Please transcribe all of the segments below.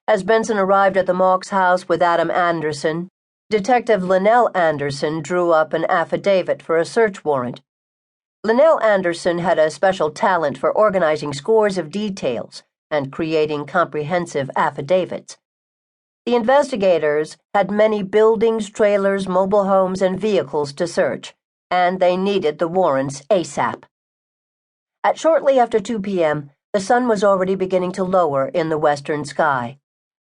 As Benson arrived at the Mauch's house with Adam Anderson, Detective Linnell Anderson drew up an affidavit for a search warrant. Linnell Anderson had a special talent for organizing scores of details and creating comprehensive affidavits. The investigators had many buildings, trailers, mobile homes, and vehicles to search, and they needed the warrants ASAP. At shortly after 2 p.m., the sun was already beginning to lower in the western sky,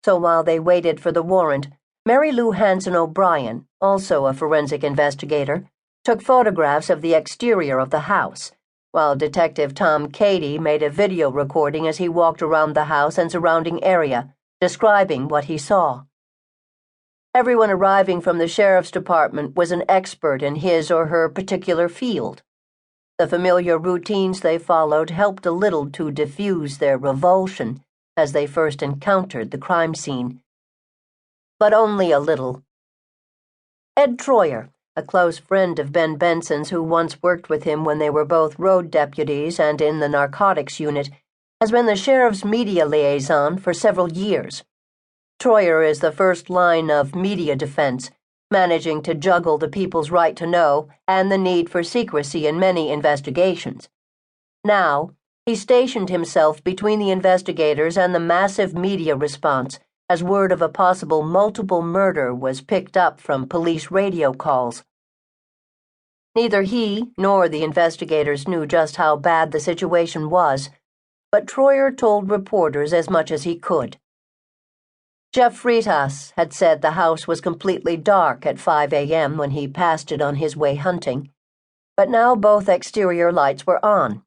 so while they waited for the warrant, Mary Lou Hanson O'Brien, also a forensic investigator, took photographs of the exterior of the house, while Detective Tom Cady made a video recording as he walked around the house and surrounding area, describing what he saw. Everyone arriving from the sheriff's department was an expert in his or her particular field. The familiar routines they followed helped a little to diffuse their revulsion as they first encountered the crime scene. But only a little. Ed Troyer, a close friend of Ben Benson's who once worked with him when they were both road deputies and in the narcotics unit, has been the sheriff's media liaison for several years. Troyer is the first line of media defense, managing to juggle the people's right to know and the need for secrecy in many investigations. Now, he stationed himself between the investigators and the massive media response as word of a possible multiple murder was picked up from police radio calls. Neither he nor the investigators knew just how bad the situation was, but Troyer told reporters as much as he could. Jeff Freitas had said the house was completely dark at 5 a.m. when he passed it on his way hunting, but now both exterior lights were on.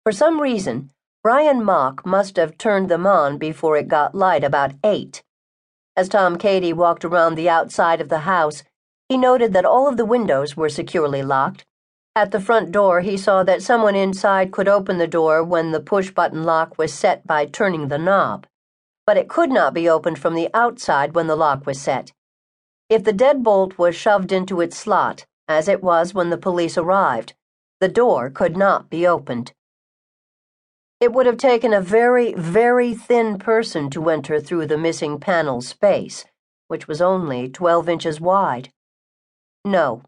For some reason, Brian Mauch must have turned them on before it got light about 8. As Tom Cady walked around the outside of the house, he noted that all of the windows were securely locked. At the front door, he saw that someone inside could open the door when the push-button lock was set by turning the knob, but it could not be opened from the outside when the lock was set. If the deadbolt was shoved into its slot, as it was when the police arrived, the door could not be opened. It would have taken a very, very thin person to enter through the missing panel's space, which was only 12 inches wide. No.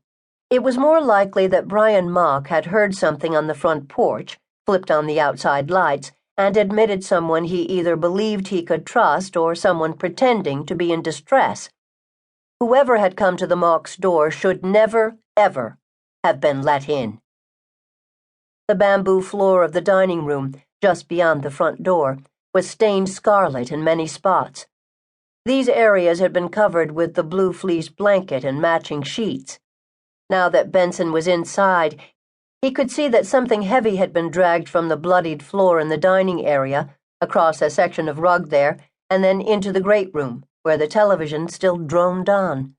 It was more likely that Brian Mauch had heard something on the front porch, flipped on the outside lights, and admitted someone he either believed he could trust or someone pretending to be in distress. Whoever had come to the Mauch's door should never, ever have been let in. The bamboo floor of the dining room, just beyond the front door, was stained scarlet in many spots. These areas had been covered with the blue fleece blanket and matching sheets. Now that Benson was inside, he could see that something heavy had been dragged from the bloodied floor in the dining area, across a section of rug there, and then into the great room, where the television still droned on.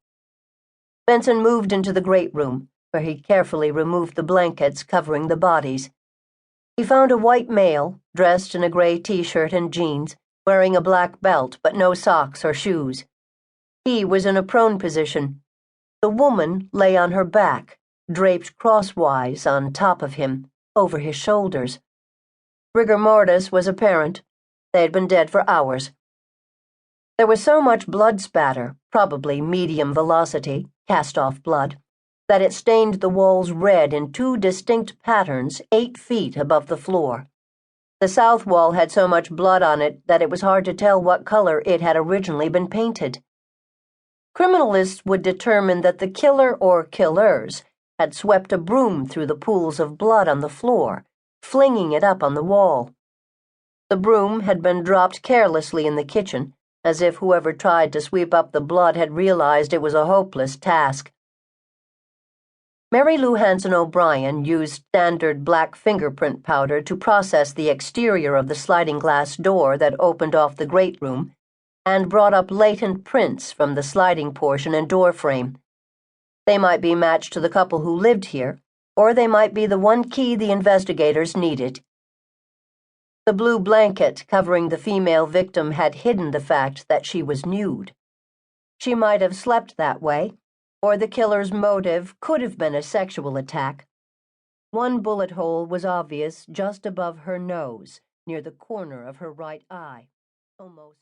Benson moved into the great room, where he carefully removed the blankets covering the bodies. He found a white male, dressed in a gray t-shirt and jeans, wearing a black belt but no socks or shoes. He was in a prone position. The woman lay on her back, draped crosswise on top of him, over his shoulders. Rigor mortis was apparent. They had been dead for hours. There was so much blood spatter, probably medium velocity, cast-off blood, that it stained the walls red in 2 distinct patterns 8 feet above the floor. The south wall had so much blood on it that it was hard to tell what color it had originally been painted. Criminalists would determine that the killer or killers had swept a broom through the pools of blood on the floor, flinging it up on the wall. The broom had been dropped carelessly in the kitchen, as if whoever tried to sweep up the blood had realized it was a hopeless task. Mary Lou Hanson O'Brien used standard black fingerprint powder to process the exterior of the sliding glass door that opened off the great room, and brought up latent prints from the sliding portion and door frame. They might be matched to the couple who lived here, or they might be the one key the investigators needed. The blue blanket covering the female victim had hidden the fact that she was nude. She might have slept that way, or the killer's motive could have been a sexual attack. One bullet hole was obvious just above her nose, near the corner of her right eye, almost